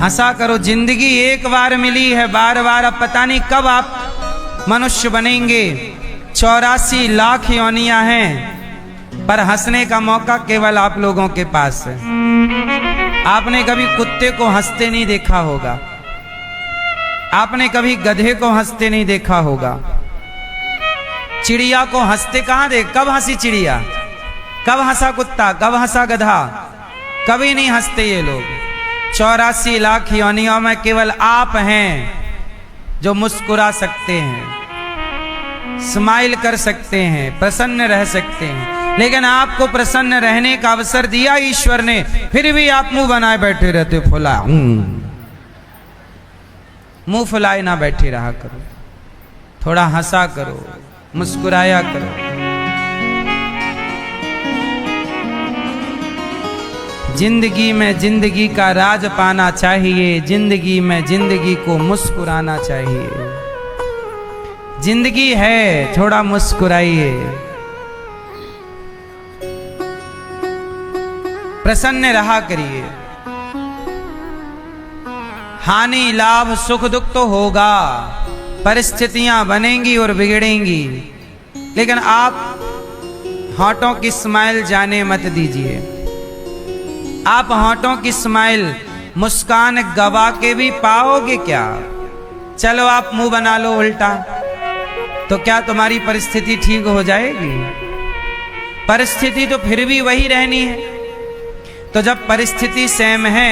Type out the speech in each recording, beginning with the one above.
हंसा करो। जिंदगी एक बार मिली है, बार बार अब पता नहीं कब आप मनुष्य बनेंगे। 84 लाख योनियां हैं, पर हंसने का मौका केवल आप लोगों के पास है। आपने कभी कुत्ते को हंसते नहीं देखा होगा, आपने कभी गधे को हंसते नहीं देखा होगा, चिड़िया को हंसते कहां देख। कब हंसी चिड़िया, कब हंसा कुत्ता, कब हंसा गधा, कभी नहीं हंसते ये लोग। 84 लाख योनियों में केवल आप हैं जो मुस्कुरा सकते हैं, स्माइल कर सकते हैं, प्रसन्न रह सकते हैं। लेकिन आपको प्रसन्न रहने का अवसर दिया ईश्वर ने, फिर भी आप मुंह बनाए बैठे रहते। फुला मुंह फुलाए ना बैठे रहा करो, थोड़ा हंसा करो, मुस्कुराया करो। जिंदगी में जिंदगी का राज पाना चाहिए, जिंदगी में जिंदगी को मुस्कुराना चाहिए। जिंदगी है, थोड़ा मुस्कुराइए, प्रसन्न रहा करिए। हानि लाभ सुख दुख तो होगा, परिस्थितियां बनेंगी और बिगड़ेंगी, लेकिन आप होंठों की स्माइल जाने मत दीजिए। आप होंठों की स्माइल, मुस्कान गवा के भी पाओगे क्या? चलो आप मुंह बना लो उल्टा, तो क्या तुम्हारी परिस्थिति ठीक हो जाएगी? परिस्थिति तो फिर भी वही रहनी है। तो जब परिस्थिति सेम है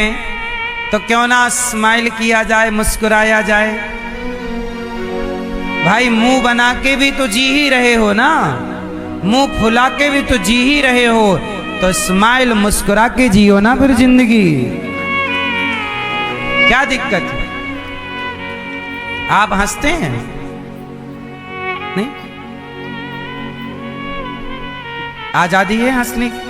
तो क्यों ना स्माइल किया जाए, मुस्कुराया जाए। भाई मुंह बना के भी तो जी ही रहे हो ना, मुंह फुला के भी तो जी ही रहे हो, तो स्माइल मुस्कुरा के जियो ना फिर जिंदगी। क्या दिक्कत है? आप हंसते हैं नहीं? आजादी है हंसने की।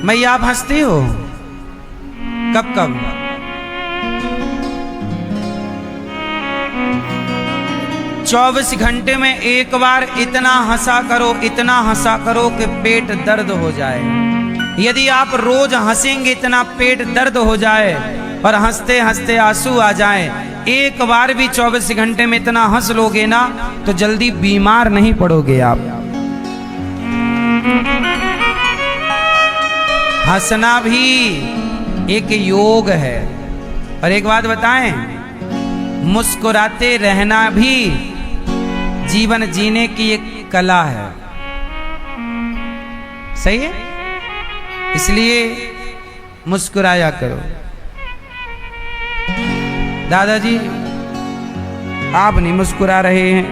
मैया आप हंसते हो कब कब? चौबीस घंटे में एक बार इतना हंसा करो, इतना हंसा करो कि पेट दर्द हो जाए। यदि आप रोज हंसेंगे इतना पेट दर्द हो जाए और हंसते हंसते आंसू आ जाए, एक बार भी 24 घंटे में इतना हंस लोगे ना तो जल्दी बीमार नहीं पड़ोगे आप। हंसना भी एक योग है। और एक बात बताएं, मुस्कुराते रहना भी जीवन जीने की एक कला है। सही है? इसलिए मुस्कुराया करो। दादाजी आप नहीं मुस्कुरा रहे हैं।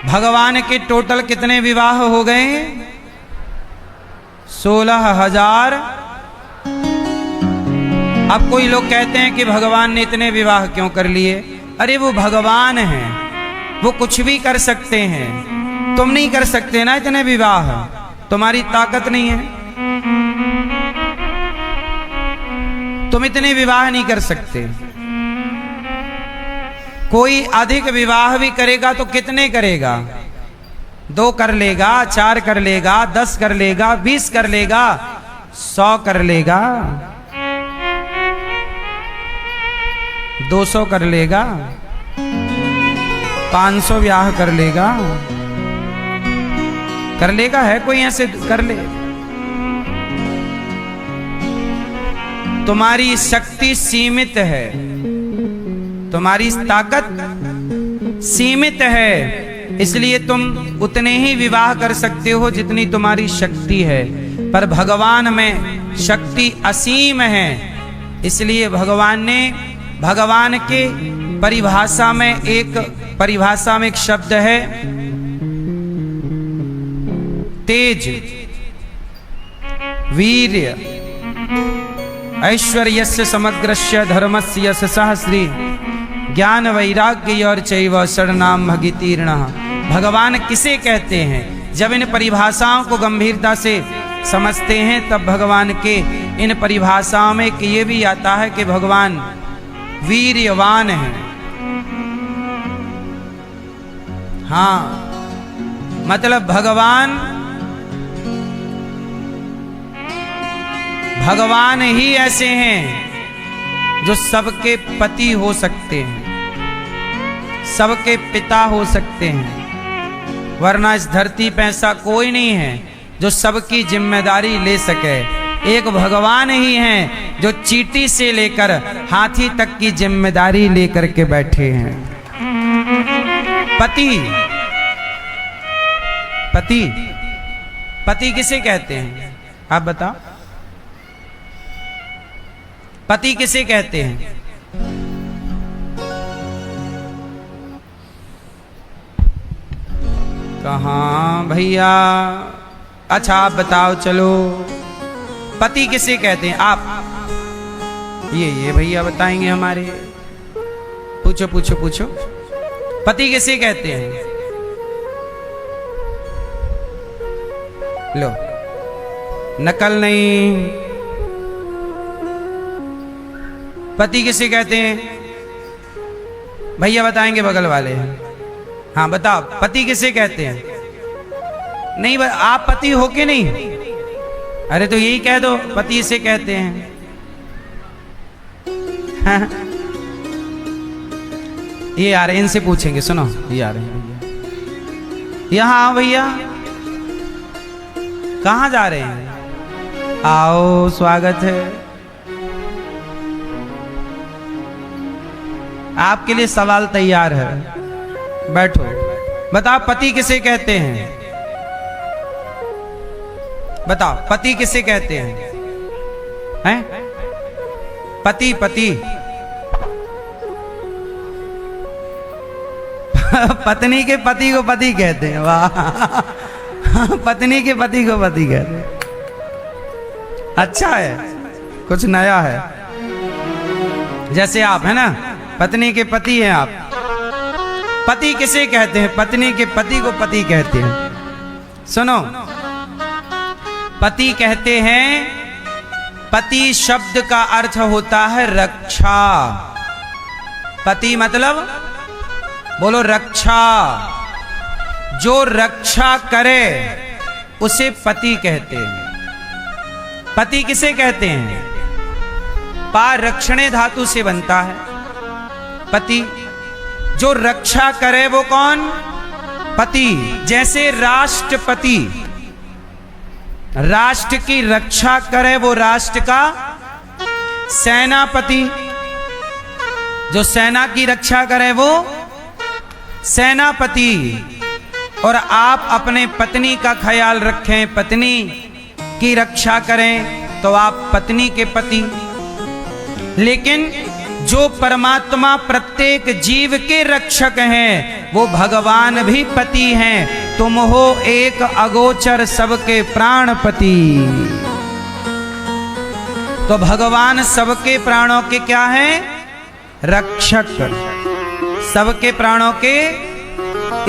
भगवान के टोटल कितने विवाह हो गए? 16,000। अब कोई लोग कहते हैं कि भगवान ने इतने विवाह क्यों कर लिए? अरे वो भगवान हैं, वो कुछ भी कर सकते हैं। तुम नहीं कर सकते ना इतने विवाह, तुम्हारी ताकत नहीं है, तुम इतने विवाह नहीं कर सकते। कोई अधिक विवाह भी करेगा तो कितने करेगा? 2 कर लेगा, 4 कर लेगा, 10 कर लेगा, 20 कर लेगा, 100 कर लेगा, 200 कर लेगा, 500 ब्याह कर लेगा। कर लेगा? है कोई ऐसे कर ले? तुम्हारी शक्ति सीमित है, तुम्हारी ताकत सीमित है, इसलिए तुम उतने ही विवाह कर सकते हो जितनी तुम्हारी शक्ति है। पर भगवान में शक्ति असीम है, इसलिए भगवान ने, भगवान के परिभाषा में एक शब्द है तेज, वीर्य, ऐश्वर्यस्य समग्रस्य धर्मस्य यशसः श्री ज्ञान वैराग्य और चैव शरणाम भगितीर्णः। भगवान किसे कहते हैं? जब इन परिभाषाओं को गंभीरता से समझते हैं तब भगवान के इन परिभाषाओं में कि ये भी आता है कि भगवान वीर्यवान है। हाँ, मतलब भगवान ही ऐसे हैं जो सबके पति हो सकते हैं, सबके पिता हो सकते हैं, वरना इस धरती पे ऐसा कोई नहीं है जो सबकी जिम्मेदारी ले सके। एक भगवान ही हैं जो चींटी से लेकर हाथी तक की जिम्मेदारी लेकर के बैठे हैं। पति पति पति किसे कहते हैं, आप बताओ? पति किसे कहते हैं? कहाँ भैया? अच्छा आप बताओ, चलो पति किसे कहते हैं? आप ये भैया बताएंगे हमारे। पूछो पूछो पूछो, पति किसे कहते हैं? लो, नकल नहीं। पति किसे कहते हैं? भैया बताएंगे, बगल वाले हैं। हाँ बताओ, पति किसे कहते हैं? नहीं, आप पति हो के नहीं? अरे तो यही कह दो, पति इसे कहते हैं। हाँ? ये आ रहे हैं, इनसे पूछेंगे। सुनो, ये आ रहे हैं भैया। यहाँ आओ भैया। कहाँ जा रहे हैं? आओ, स्वागत है आपके लिए। सवाल तैयार है, बैठो। बताओ, पति किसे कहते हैं? बताओ, पति किसे कहते हैं? हैं? पति पति पत्नी के पति को पति कहते हैं। वाह, पत्नी के पति को पति कहते हैं। अच्छा है, कुछ नया है। जैसे आप है ना, पत्नी के पति हैं आप। पति किसे कहते हैं? पत्नी के पति को पति कहते हैं। सुनो, पति कहते हैं, पति शब्द का अर्थ होता है रक्षा। पति मतलब, बोलो, रक्षा। जो रक्षा करे उसे पति कहते हैं। पति किसे कहते हैं? पारक्षणे धातु से बनता है पति। जो रक्षा करे वो कौन? पति। जैसे राष्ट्रपति राष्ट्र की रक्षा करे, वो राष्ट्र का सेनापति। जो सेना की रक्षा करे वो सेनापति। और आप अपने पत्नी का ख्याल रखें, पत्नी की रक्षा करें, तो आप पत्नी के पति। लेकिन जो परमात्मा प्रत्येक जीव के रक्षक हैं, वो भगवान भी पति हैं। तुम हो एक अगोचर सबके प्राणपति। तो भगवान सबके प्राणों के क्या हैं? रक्षक। सबके प्राणों के,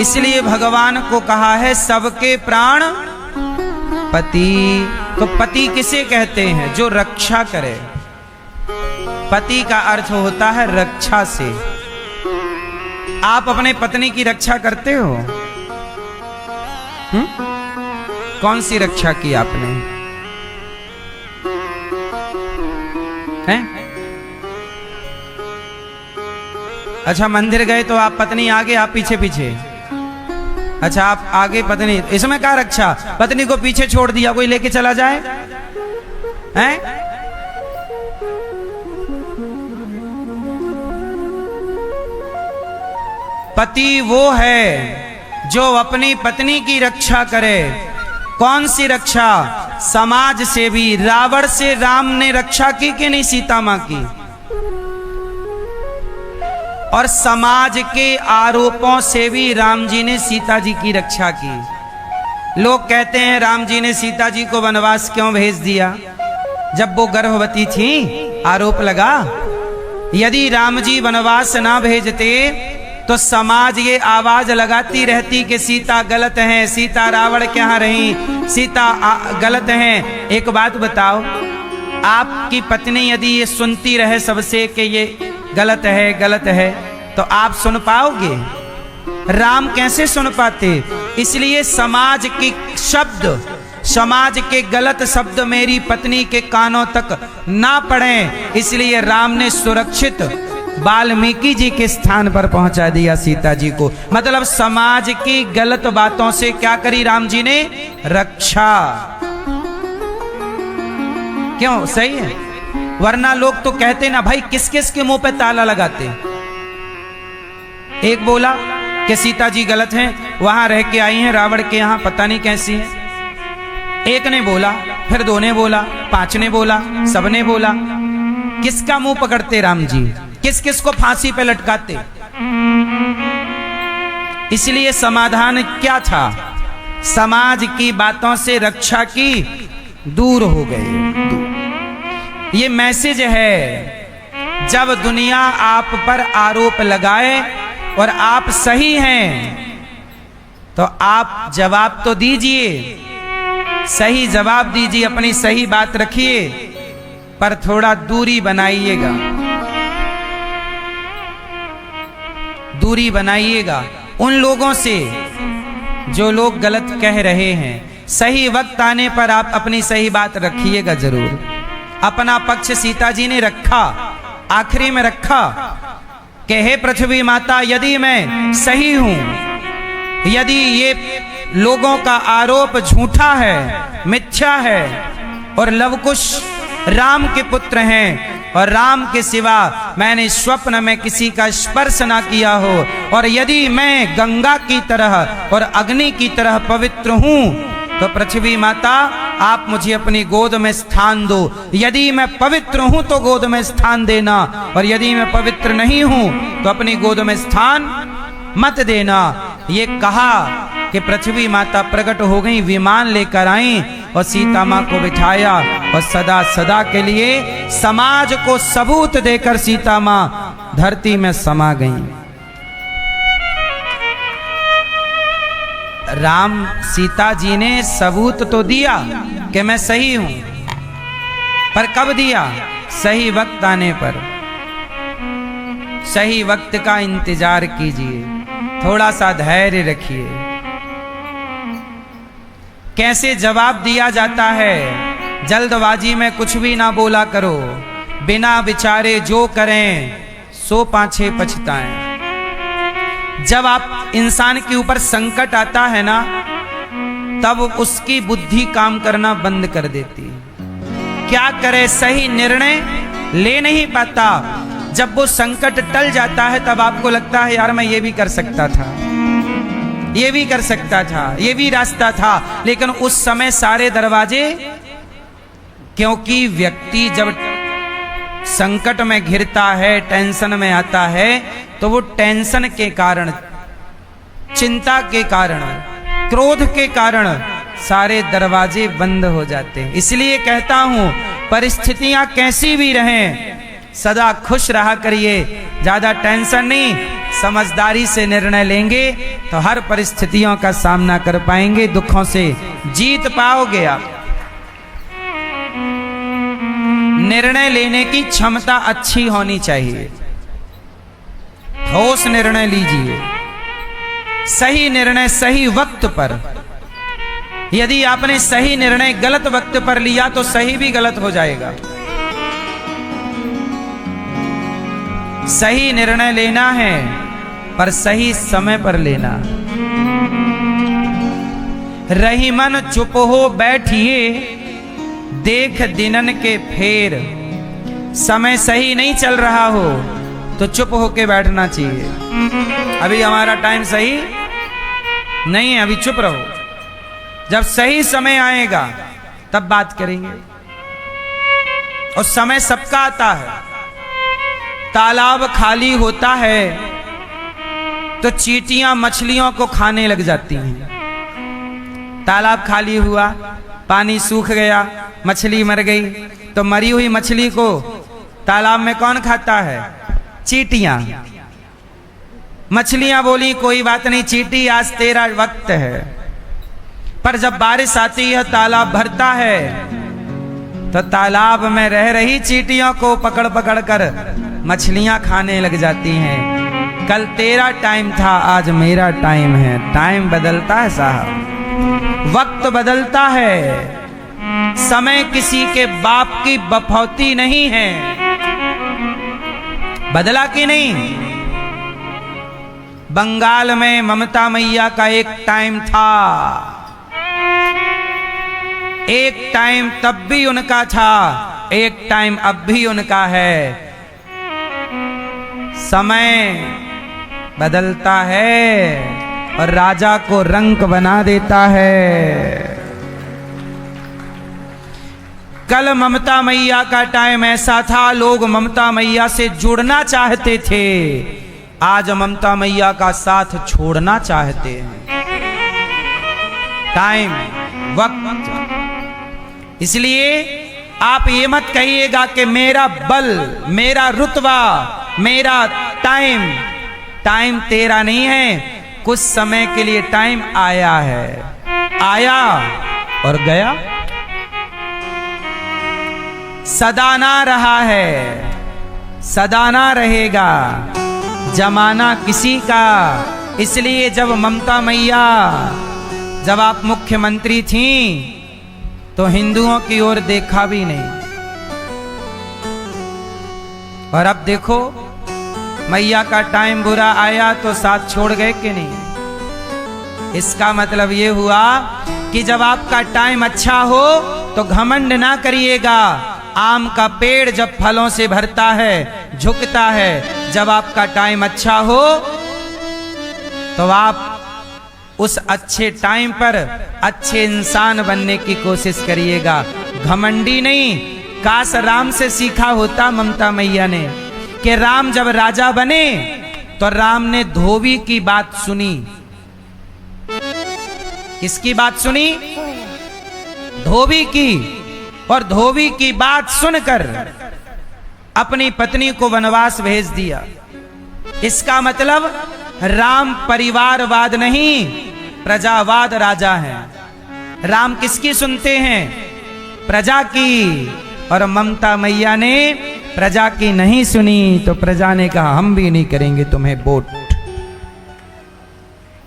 इसलिए भगवान को कहा है सबके प्राण पति। तो पति किसे कहते हैं? जो रक्षा करे। पति का अर्थ होता है रक्षा से। आप अपने पत्नी की रक्षा करते हो? कौन सी रक्षा की आपने? हैं? अच्छा, मंदिर गए तो आप पत्नी आगे, आप पीछे पीछे। अच्छा, आप आगे, पत्नी। इसमें क्या रक्षा? पत्नी को पीछे छोड़ दिया, कोई लेके चला जाए? हैं? पति वो है जो अपनी पत्नी की रक्षा करे। कौन सी रक्षा? समाज से भी। रावण से राम ने रक्षा की कि नहीं? सीता मां की। और समाज के आरोपों से भी राम जी ने सीता जी की रक्षा की। लोग कहते हैं राम जी ने सीता जी को वनवास क्यों भेज दिया? जब वो गर्भवती थी, आरोप लगा। यदि राम जी वनवास ना भेजते तो समाज ये आवाज लगाती रहती कि सीता गलत है, सीता रावण के यहाँ रही, सीता गलत है। एक बात बताओ, आपकी पत्नी यदि ये सुनती रहे सबसे कि ये गलत है, गलत है, तो आप सुन पाओगे? राम कैसे सुन पाते? इसलिए समाज के शब्द, समाज के गलत शब्द मेरी पत्नी के कानों तक ना पड़े, इसलिए राम ने सुरक्षित वाल्मीकि जी के स्थान पर पहुंचा दिया सीता जी को। मतलब समाज की गलत बातों से क्या करी राम जी ने? रक्षा। क्यों? सही है। वरना लोग तो कहते ना भाई, किस किस के मुंह पे ताला लगाते। एक बोला कि सीता जी गलत हैं, वहां रह के आई हैं रावण के यहां, पता नहीं कैसी है। एक ने बोला, फिर दो ने बोला, पांच ने बोला, सबने बोला। किसका मुंह पकड़ते राम जी? किस किस को फांसी पे लटकाते? इसलिए समाधान क्या था? समाज की बातों से रक्षा की, दूर हो गए। ये मैसेज है। जब दुनिया आप पर आरोप लगाए और आप सही हैं, तो आप जवाब तो दीजिए, सही जवाब दीजिए, अपनी सही बात रखिए, पर थोड़ा दूरी बनाइएगा, दूरी बनाइएगा उन लोगों से जो लोग गलत कह रहे हैं। सही वक्त आने पर आप अपनी सही बात रखिएगा जरूर। अपना पक्ष सीता जी ने रखा, आखिरी में रखा कि हे पृथ्वी माता, यदि मैं सही हूं, यदि ये लोगों का आरोप झूठा है, मिथ्या है, और लवकुश राम के पुत्र हैं, और राम के सिवा मैंने स्वप्न में किसी का स्पर्श ना किया हो, और यदि मैं गंगा की तरह और अग्नि की तरह पवित्र हूं, तो पृथ्वी माता आप मुझे अपनी गोद में स्थान दो। यदि मैं पवित्र हूं तो गोद में स्थान देना, और यदि मैं पवित्र नहीं हूं तो अपनी गोद में स्थान मत देना। ये कहा कि पृथ्वी माता प्रकट हो गई, विमान लेकर आई और सीता मां को बिठाया, और सदा सदा के लिए समाज को सबूत देकर सीता मां धरती में समा गई। राम सीता जी ने सबूत तो दिया कि मैं सही हूं, पर कब दिया? सही वक्त आने पर। सही वक्त का इंतजार कीजिए, थोड़ा सा धैर्य रखिए। कैसे जवाब दिया जाता है? जल्दबाजी में कुछ भी ना बोला करो, बिना विचारे जो करें सो पाछे पछताएं। जब आप इंसान के ऊपर संकट आता है ना, तब उसकी बुद्धि काम करना बंद कर देती है। क्या करे? सही निर्णय ले नहीं पाता। जब वो संकट टल जाता है तब आपको लगता है यार मैं ये भी कर सकता था, ये भी कर सकता था, ये भी रास्ता था। लेकिन उस समय सारे दरवाजे, क्योंकि व्यक्ति जब संकट में घिरता है, टेंशन में आता है, तो वो टेंशन के कारण, चिंता के कारण, क्रोध के कारण सारे दरवाजे बंद हो जाते हैं। इसलिए कहता हूं, परिस्थितियां कैसी भी रहें, सदा खुश रहा करिए। ज्यादा टेंशन नहीं, समझदारी से निर्णय लेंगे तो हर परिस्थितियों का सामना कर पाएंगे, दुखों से जीत पाओगे आप। निर्णय लेने की क्षमता अच्छी होनी चाहिए। ठोस निर्णय लीजिए, सही निर्णय सही वक्त पर। यदि आपने सही निर्णय गलत वक्त पर लिया तो सही भी गलत हो जाएगा। सही निर्णय लेना है पर सही समय पर लेना। रही मन चुप हो बैठिए, देख दिनन के फेर। समय सही नहीं चल रहा हो तो चुप होके बैठना चाहिए। अभी हमारा टाइम सही नहीं है, अभी चुप रहो। जब सही समय आएगा तब बात करेंगे। और समय सबका आता है। तालाब खाली होता है तो चींटियां मछलियों को खाने लग जाती हैं। तालाब खाली हुआ, पानी सूख गया, मछली मर गई, तो मरी हुई मछली को तालाब में कौन खाता है? चींटियां। मछलियां बोली कोई बात नहीं चींटी, आज तेरा वक्त है। पर जब बारिश आती है, तालाब भरता है, तो तालाब में रह रही चींटियों को पकड़ पकड़ कर मछलियां खाने लग जाती हैं। कल तेरा टाइम था, आज मेरा टाइम है। टाइम बदलता है साहब, वक्त बदलता है। समय किसी के बाप की बफौती नहीं है। बदला कि नहीं? बंगाल में ममता मैया का एक टाइम था, एक टाइम तब भी उनका था, एक टाइम अब भी उनका है। समय बदलता है और राजा को रंक बना देता है। कल ममता मैया का टाइम ऐसा था, लोग ममता मैया से जुड़ना चाहते थे। आज ममता मैया का साथ छोड़ना चाहते हैं। टाइम, वक्त। इसलिए आप ये मत कहिएगा कि मेरा बल, मेरा रुतबा, मेरा टाइम। टाइम तेरा नहीं है, कुछ समय के लिए टाइम आया है, आया और गया, सदा ना रहा है, सदा ना रहेगा। जमाना किसी का। इसलिए जब ममता मैया, जब आप मुख्यमंत्री थीं तो हिंदुओं की ओर देखा भी नहीं, और अब देखो मैया का टाइम बुरा आया तो साथ छोड़ गए कि नहीं। इसका मतलब ये हुआ कि जब आपका टाइम अच्छा हो तो घमंड ना करिएगा। आम का पेड़ जब फलों से भरता है, झुकता है। जब आपका टाइम अच्छा हो तो आप उस अच्छे टाइम पर अच्छे इंसान बनने की कोशिश करिएगा, घमंडी नहीं। काश राम से सीखा होता ममता मैया ने, कि राम जब राजा बने तो राम ने धोबी की बात सुनी। किसकी बात सुनी? धोबी की। और धोबी की बात सुनकर अपनी पत्नी को वनवास भेज दिया। इसका मतलब राम परिवारवाद नहीं, प्रजावाद राजा है। राम किसकी सुनते हैं? प्रजा की। और ममता मैया ने प्रजा की नहीं सुनी तो प्रजा ने कहा हम भी नहीं करेंगे तुम्हें वोट।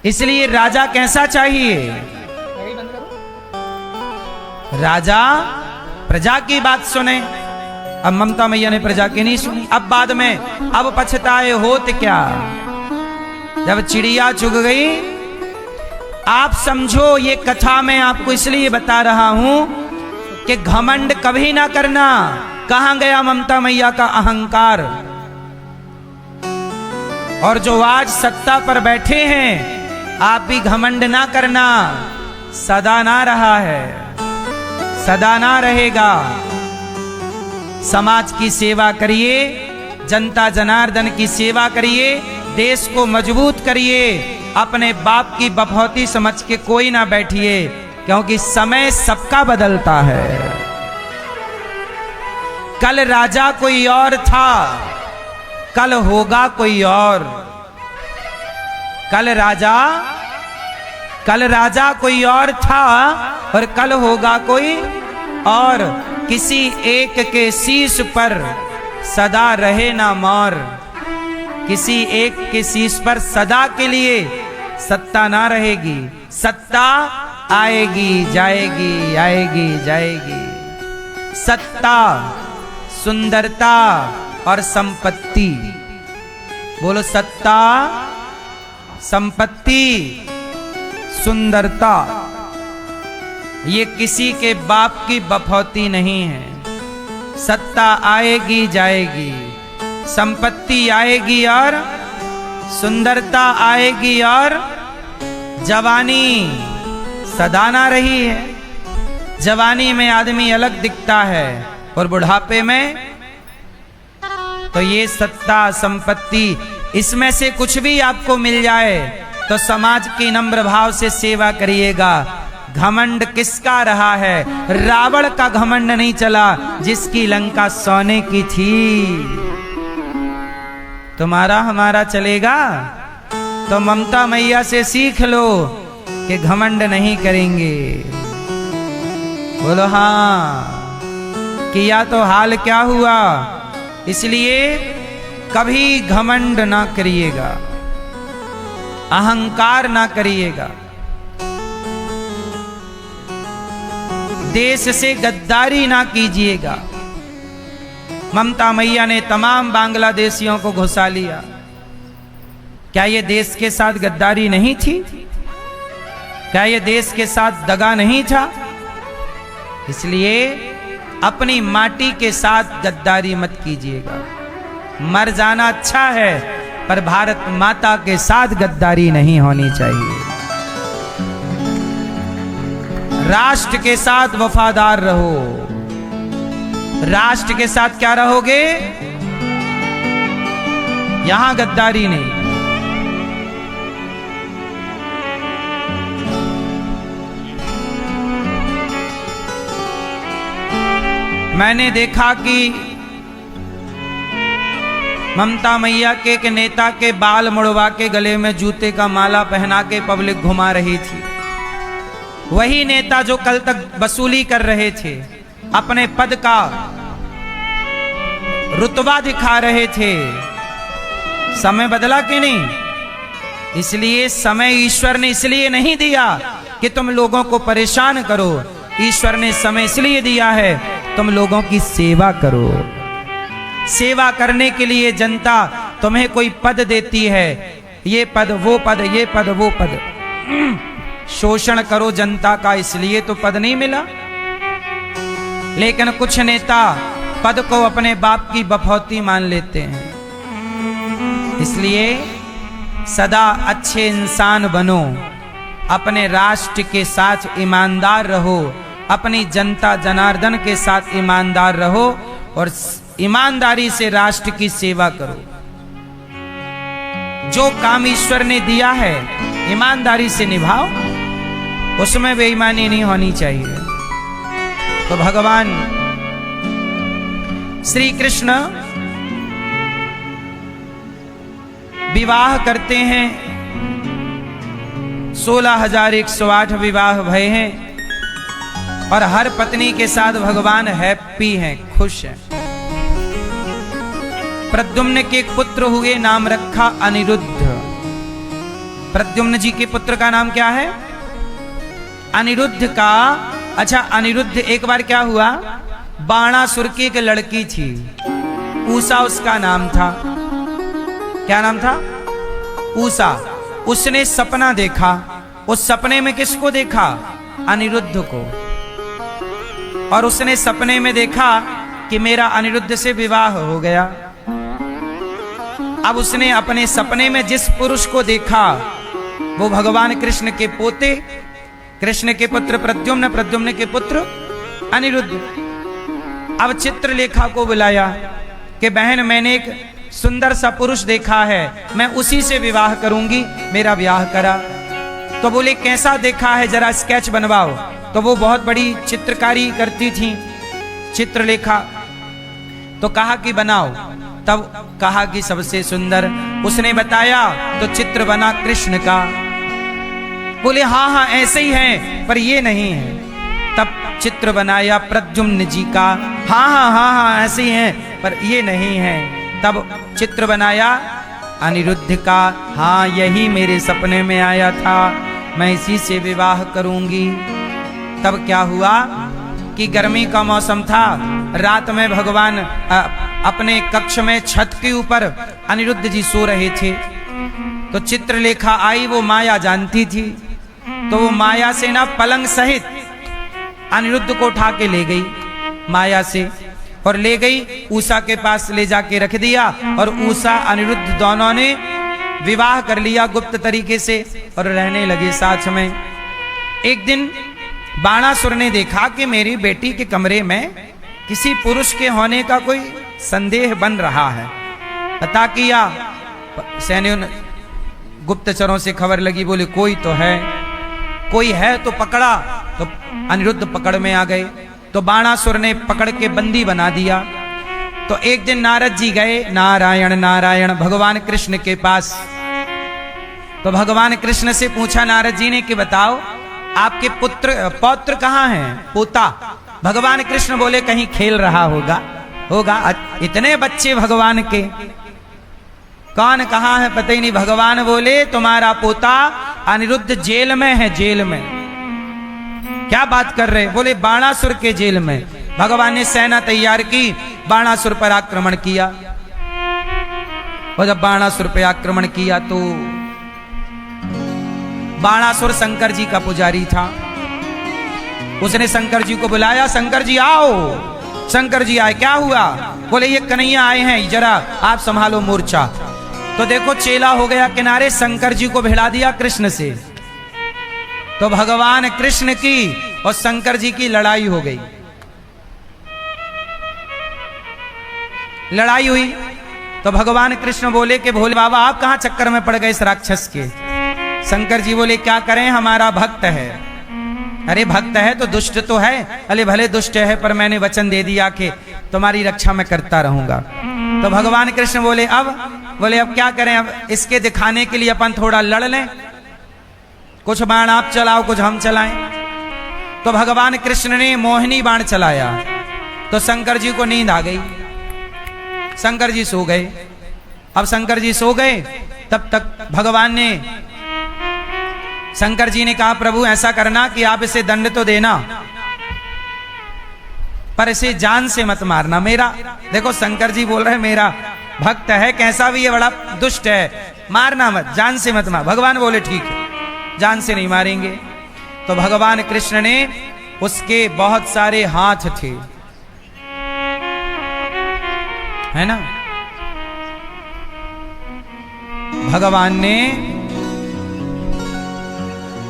इसलिए राजा कैसा चाहिए? राजा प्रजा की बात सुने। अब ममता मैया ने प्रजा की नहीं सुनी। अब बाद में अब पछताए होत क्या, जब चिड़िया चुग गई। आप समझो, ये कथा मैं आपको इसलिए बता रहा हूं कि घमंड कभी ना करना। कहां गया ममता मैया का अहंकार? और जो आज सत्ता पर बैठे हैं, आप भी घमंड ना करना। सदा ना रहा है, सदा ना रहेगा। समाज की सेवा करिए, जनता जनार्दन की सेवा करिए, देश को मजबूत करिए। अपने बाप की बफौती समझ के कोई ना बैठिए, क्योंकि समय सबका बदलता है। कल राजा कोई और था, कल होगा कोई और। कल राजा कोई और था और कल होगा कोई और। किसी एक के शीश पर सदा रहे ना मोर। किसी एक के शीश पर सदा के लिए सत्ता ना रहेगी। सत्ता आएगी जाएगी, आएगी जाएगी। सत्ता, सुंदरता और संपत्ति। बोलो, सत्ता, संपत्ति, सुंदरता, ये किसी के बाप की बफौती नहीं है। सत्ता आएगी जाएगी, संपत्ति आएगी और सुंदरता आएगी, और जवानी सदा ना रही है। जवानी में आदमी अलग दिखता है और बुढ़ापे में तो ये सत्ता, संपत्ति, इसमें से कुछ भी आपको मिल जाए तो समाज की नम्र भाव से सेवा करिएगा। घमंड किसका रहा है? रावण का घमंड नहीं चला, जिसकी लंका सोने की थी। तुम्हारा हमारा चलेगा? तो ममता मैया से सीख लो कि घमंड नहीं करेंगे। बोलो हाँ। किया तो हाल क्या हुआ? इसलिए कभी घमंड ना करिएगा। अहंकार ना करिएगा, देश से गद्दारी ना कीजिएगा। ममता मैया ने तमाम बांग्लादेशियों को घुसा लिया, क्या ये देश के साथ गद्दारी नहीं थी? क्या ये देश के साथ दगा नहीं था? इसलिए अपनी माटी के साथ गद्दारी मत कीजिएगा। मर जाना अच्छा है, पर भारत माता के साथ गद्दारी नहीं होनी चाहिए। राष्ट्र के साथ वफादार रहो। राष्ट्र के साथ क्या रहोगे? यहां गद्दारी नहीं। मैंने देखा कि ममता मैया के एक नेता के बाल मुड़वा के गले में जूते का माला पहना के पब्लिक घुमा रही थी। वही नेता जो कल तक वसूली कर रहे थे, अपने पद का रुतबा दिखा रहे थे। समय बदला कि नहीं? इसलिए समय ईश्वर ने इसलिए नहीं दिया कि तुम लोगों को परेशान करो। ईश्वर ने समय इसलिए दिया है तुम लोगों की सेवा करो। सेवा करने के लिए जनता तुम्हें कोई पद देती है, ये पद वो पद, ये पद वो पद। शोषण करो जनता का, इसलिए तो पद नहीं मिला। लेकिन कुछ नेता पद को अपने बाप की बफौती मान लेते हैं। इसलिए सदा अच्छे इंसान बनो, अपने राष्ट्र के साथ ईमानदार रहो, अपनी जनता जनार्दन के साथ ईमानदार रहो और ईमानदारी से राष्ट्र की सेवा करो। जो काम ईश्वर ने दिया है ईमानदारी से निभाओ, उसमें बेईमानी नहीं होनी चाहिए। तो भगवान श्री कृष्ण विवाह करते हैं। 16,108 विवाह भय हैं और हर पत्नी के साथ भगवान हैप्पी हैं, खुश हैं। प्रद्युम्न के पुत्र हुए, नाम रखा अनिरुद्ध। प्रद्युम्न जी के पुत्र का नाम क्या है? अनिरुद्ध का। अच्छा, अनिरुद्ध एक बार क्या हुआ, बाणासुर की एक लड़की थी, ऊषा उसका नाम था। क्या नाम था? ऊषा। उसने सपना देखा। उस सपने में किसको देखा? अनिरुद्ध को। और उसने सपने में देखा कि मेरा अनिरुद्ध से विवाह हो गया। अब उसने अपने सपने में जिस पुरुष को देखा वो भगवान कृष्ण के पोते, कृष्ण के पुत्र प्रद्युम्न, प्रद्युम्न के पुत्र अनिरुद्ध। अब चित्रलेखा को बुलाया कि बहन, मैंने एक सुंदर सा पुरुष देखा है, मैं उसी से विवाह करूंगी, मेरा ब्याह करा। तो बोले कैसा देखा है, जरा स्केच बनवाओ। तो वो बहुत बड़ी चित्रकारी करती थी चित्रलेखा, तो कहा कि बनाओ। तब कहा कि सबसे सुंदर, उसने बताया तो चित्र बना कृष्ण का। बोले हाँ हाँ ऐसे ही है, पर ये नहीं है। तब चित्र बनाया प्रद्युम्न जी का। हाँ हाँ हाँ हाँ ऐसे ही है, पर ये नहीं है। तब चित्र बनाया अनिरुद्ध का। हाँ यही मेरे सपने में आया था, मैं इसी से विवाह करूंगी। तब क्या हुआ कि गर्मी का मौसम था, रात में भगवान अपने कक्ष में छत के ऊपर अनिरुद्ध जी सो रहे थे। तो चित्रलेखा आई, वो माया जानती थी, तो वो माया से ना पलंग सहित अनिरुद्ध को उठा के ले गई माया से, और ले गई ऊषा के पास ले जाके रख दिया। और ऊषा अनिरुद्ध दोनों ने विवाह कर लिया गुप्त तरीके से और रहने लगे साथ में। एक दिन बाणासुर ने देखा कि मेरी बेटी के कमरे में किसी पुरुष के होने का कोई संदेह बन रहा है। पता किया, सैनियों ने गुप्तचरों से खबर लगी, बोले कोई तो है, कोई है। तो पकड़ा, तो अनिरुद्ध पकड़ में आ गए। तो बाणासुर ने पकड़ के बंदी बना दिया। तो एक दिन नारद जी गए, नारायण नारायण, भगवान कृष्ण के पास। तो भगवान कृष्ण से पूछा नारद जी ने कि बताओ आपके पौत्र कहाँ हैं, पोता? भगवान कृष्ण बोले कहीं खेल रहा होगा। इतने बच्चे भगवान के। कौन कहाँ है पता ही नहीं। भगवान बोले तुम्हारा पोता अनिरुद्ध जेल में है, जेल में। क्या बात कर रहे? बोले बाणासुर के जेल में। भगवान ने सेना तैयार की, बाणासुर पर आक्रमण किया। और जब बाणासुर पर आक्रमण किया तो बाणासुर शंकर जी का पुजारी था। उसने शंकर जी को बुलाया, शंकर जी आओ। शंकर जी आए, क्या हुआ? बोले ये कन्हैया आए हैं, जरा आप संभालो मोर्चा। तो देखो चेला हो गया किनारे, शंकर जी को भिड़ा दिया कृष्ण से। तो भगवान कृष्ण की और शंकर जी की लड़ाई हो गई। लड़ाई हुई तो भगवान कृष्ण बोले कि भोले बाबा आप कहां चक्कर में पड़ गए इस राक्षस के? शंकर जी बोले क्या करें, हमारा भक्त है। अरे भक्त है तो दुष्ट तो है, अरे भले दुष्ट है पर मैंने वचन दे दिया कि तुम्हारी रक्षा मैं करता रहूंगा। तो भगवान कृष्ण बोले अब क्या करें? अब इसके दिखाने के लिए अपन थोड़ा लड़ लें, कुछ बाण आप चलाओ कुछ हम चलाएं। तो भगवान कृष्ण ने मोहिनी बाण चलाया तो शंकर जी को नींद आ गई, शंकर जी सो गए। अब शंकर जी सो गए, तब तक भगवान ने शंकर जी ने कहा प्रभु ऐसा करना कि आप इसे दंड तो देना पर इसे जान से मत मारना। मेरा देखो शंकर जी बोल रहे मेरा भक्त है, कैसा भी है, बड़ा दुष्ट है, मारना मत, जान से मत मार। भगवान बोले ठीक है, जान से नहीं मारेंगे। तो भगवान कृष्ण ने, उसके बहुत सारे हाथ थे, है ना, भगवान ने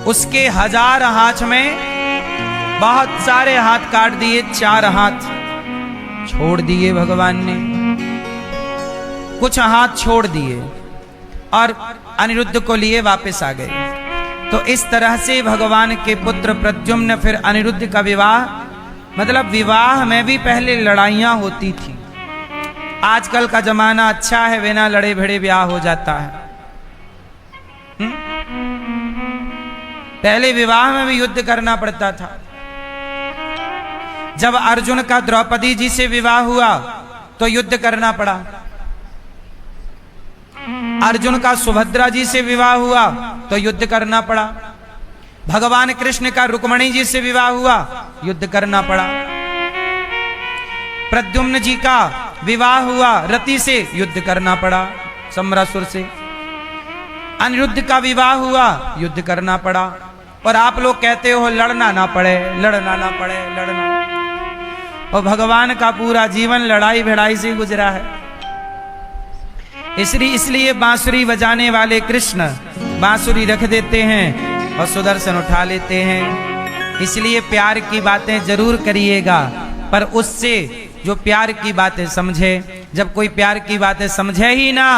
उसके 1000 हाथ में बहुत सारे हाथ काट दिए, 4 हाथ छोड़ दिए भगवान ने, कुछ हाथ छोड़ दिए और अनिरुद्ध को लिए वापस आ गए। तो इस तरह से भगवान के पुत्र प्रद्युम्न फिर अनिरुद्ध का विवाह, मतलब विवाह में भी पहले लड़ाइयां होती थी। आजकल का जमाना अच्छा है, बिना लड़े भिड़े ब्याह हो जाता है। पहले विवाह में भी युद्ध करना पड़ता था। जब अर्जुन का द्रौपदी जी से विवाह हुआ तो युद्ध करना पड़ा। अर्जुन का सुभद्रा जी से विवाह हुआ तो युद्ध करना पड़ा। भगवान कृष्ण का रुक्मणी जी से विवाह हुआ, युद्ध करना पड़ा। प्रद्युम्न जी का विवाह हुआ रति से, युद्ध करना पड़ा सम्रासुर से। अनिरुद्ध का विवाह हुआ, युद्ध करना पड़ा। और आप लोग कहते हो लड़ना ना पड़े, लड़ना ना पड़े, लड़ना। और भगवान का पूरा जीवन लड़ाई भिड़ाई से गुजरा है। इसलिए बांसुरी बजाने वाले कृष्ण बांसुरी रख देते हैं और सुदर्शन उठा लेते हैं। इसलिए प्यार की बातें जरूर करिएगा, पर उससे जो प्यार की बातें समझे। जब कोई प्यार की बातें समझे ही ना,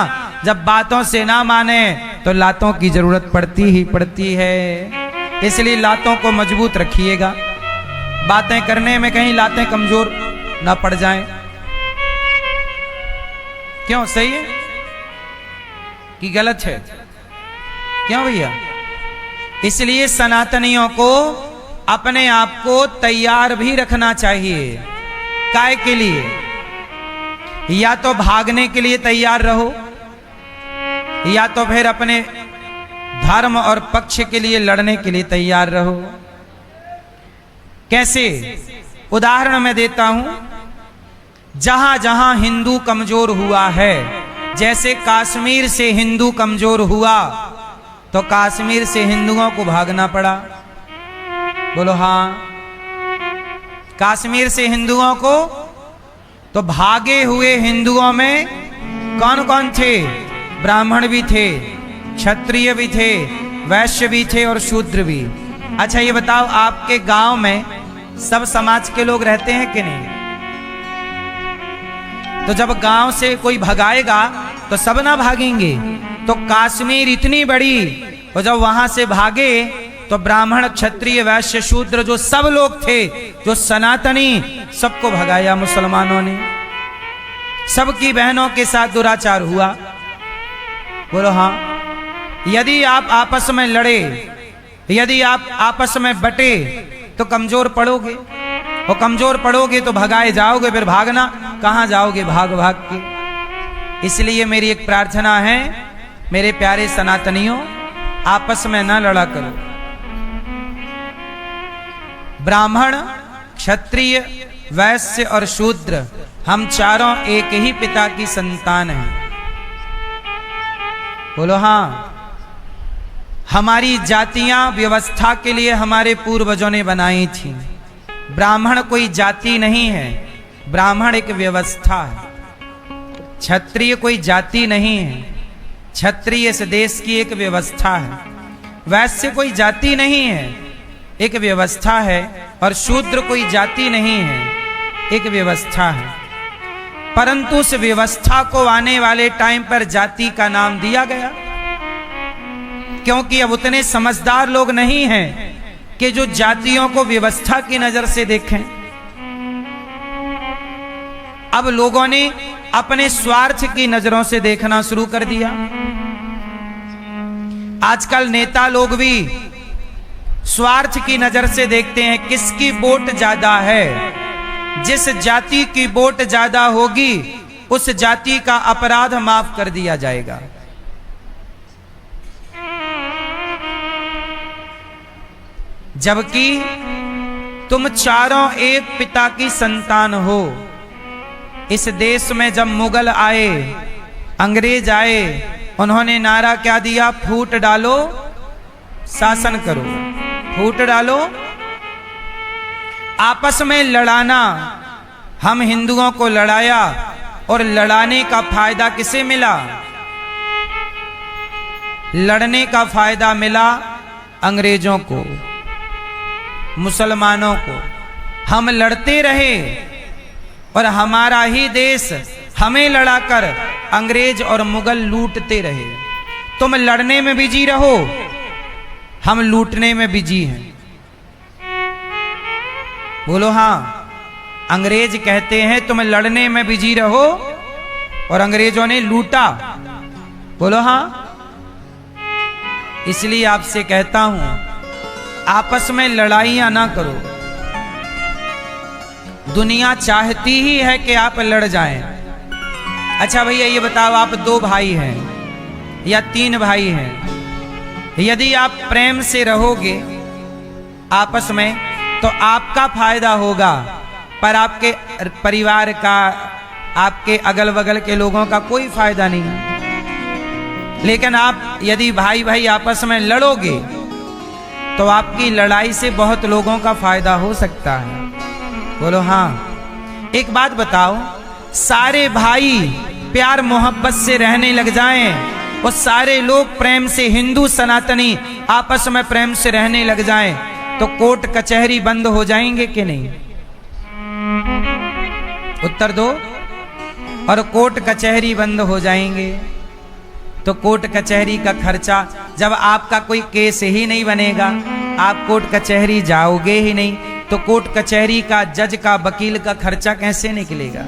जब बातों से ना माने तो लातों की जरूरत पड़ती ही पड़ती है। इसलिए लातों को मजबूत रखिएगा, बातें करने में कहीं लातें कमजोर ना पड़ जाएं। क्यों, सही है कि गलत है? क्यों भैया? इसलिए सनातनियों को अपने आप को तैयार भी रखना चाहिए। काय के लिए? या तो भागने के लिए तैयार रहो, या तो फिर अपने धर्म और पक्ष के लिए लड़ने के लिए तैयार रहो। कैसे? उदाहरण मैं देता हूं। जहां जहां हिंदू कमजोर हुआ है, जैसे कश्मीर से हिंदू कमजोर हुआ तो कश्मीर से हिंदुओं को भागना पड़ा। बोलो हां। कश्मीर से हिंदुओं को, तो भागे हुए हिंदुओं में कौन कौन थे? ब्राह्मण भी थे, क्षत्रिय भी थे, वैश्य भी थे और शूद्र भी। अच्छा ये बताओ, आपके गांव में सब समाज के लोग रहते हैं कि नहीं? तो जब गांव से कोई भगाएगा तो सब ना भागेंगे। तो कश्मीर इतनी बड़ी, और जब वहां से भागे तो ब्राह्मण, क्षत्रिय, वैश्य, शूद्र जो सब लोग थे, जो सनातनी, सबको भगाया मुसलमानों ने। सबकी बहनों के साथ दुराचार हुआ। बोलो हाँ। यदि आप आपस में लड़े, यदि आप आपस में बटे तो कमजोर पड़ोगे, और कमजोर पड़ोगे तो भगाए जाओगे। फिर भागना कहां जाओगे? भाग भाग के। इसलिए मेरी एक प्रार्थना है, मेरे प्यारे सनातनियों, आपस में न लड़ा करो। ब्राह्मण, क्षत्रिय, वैश्य और शूद्र, हम चारों एक ही पिता की संतान हैं। बोलो हाँ। हमारी जातियां व्यवस्था के लिए हमारे पूर्वजों ने बनाई थी। ब्राह्मण कोई जाति नहीं है, ब्राह्मण एक व्यवस्था है। क्षत्रिय कोई जाति नहीं है, क्षत्रिय इस देश की एक व्यवस्था है। वैश्य कोई जाति नहीं है, एक व्यवस्था है। और शूद्र कोई जाति नहीं है, एक व्यवस्था है। परंतु उस व्यवस्था को आने वाले टाइम पर जाति का नाम दिया गया, क्योंकि अब उतने समझदार लोग नहीं हैं कि जो जातियों को व्यवस्था की नजर से देखें। अब लोगों ने अपने स्वार्थ की नजरों से देखना शुरू कर दिया। आजकल नेता लोग भी स्वार्थ की नजर से देखते हैं, किसकी वोट ज्यादा है। जिस जाति की वोट ज्यादा होगी उस जाति का अपराध माफ कर दिया जाएगा। जबकि तुम चारों एक पिता की संतान हो। इस देश में जब मुगल आए, अंग्रेज आए, उन्होंने नारा क्या दिया? फूट डालो, शासन करो। फूट डालो, आपस में लड़ाना। हम हिंदुओं को लड़ाया और लड़ाने का फायदा किसे मिला? लड़ने का फायदा मिला अंग्रेजों को, मुसलमानों को। हम लड़ते रहे और हमारा ही देश हमें लड़ाकर अंग्रेज और मुगल लूटते रहे। तुम लड़ने में बिजी रहो, हम लूटने में बिजी हैं। बोलो हाँ। अंग्रेज कहते हैं तुम लड़ने में बिजी रहो और अंग्रेजों ने लूटा। बोलो हाँ। इसलिए आपसे कहता हूं, आपस में लड़ाइयां ना करो। दुनिया चाहती ही है कि आप लड़ जाएं। अच्छा भैया ये बताओ, आप 2 भाई हैं या 3 भाई हैं, यदि आप प्रेम से रहोगे आपस में तो आपका फायदा होगा, पर आपके परिवार का, आपके अगल बगल के लोगों का कोई फायदा नहीं है। लेकिन आप यदि भाई भाई आपस में लड़ोगे तो आपकी लड़ाई से बहुत लोगों का फायदा हो सकता है। बोलो हाँ। एक बात बताओ, सारे भाई प्यार मोहब्बत से रहने लग जाएं और सारे लोग प्रेम से, हिंदू सनातनी आपस में प्रेम से रहने लग जाएं, तो कोर्ट कचहरी बंद हो जाएंगे कि नहीं? उत्तर दो। और कोर्ट कचहरी बंद हो जाएंगे तो कोर्ट कचहरी का खर्चा, जब आपका कोई केस ही नहीं बनेगा, आप कोर्ट कचहरी जाओगे ही नहीं, तो कोर्ट कचहरी का, जज का, वकील का खर्चा कैसे निकलेगा?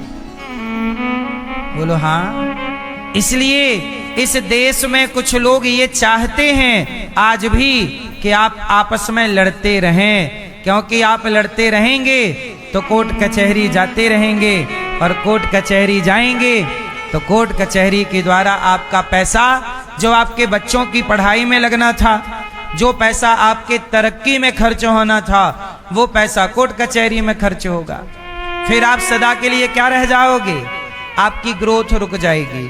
बोलो हाँ। इसलिए इस देश में कुछ लोग ये चाहते हैं आज भी कि आप आपस में लड़ते रहें, क्योंकि आप लड़ते रहेंगे तो कोर्ट कचहरी जाते रहेंगे, और कोर्ट कचहरी जाएंगे तो कोर्ट कचहरी के द्वारा आपका पैसा, जो आपके बच्चों की पढ़ाई में लगना था, जो पैसा आपके तरक्की में खर्च होना था, वो पैसा कोर्ट कचहरी में खर्च होगा। फिर आप सदा के लिए क्या रह जाओगे? आपकी ग्रोथ रुक जाएगी।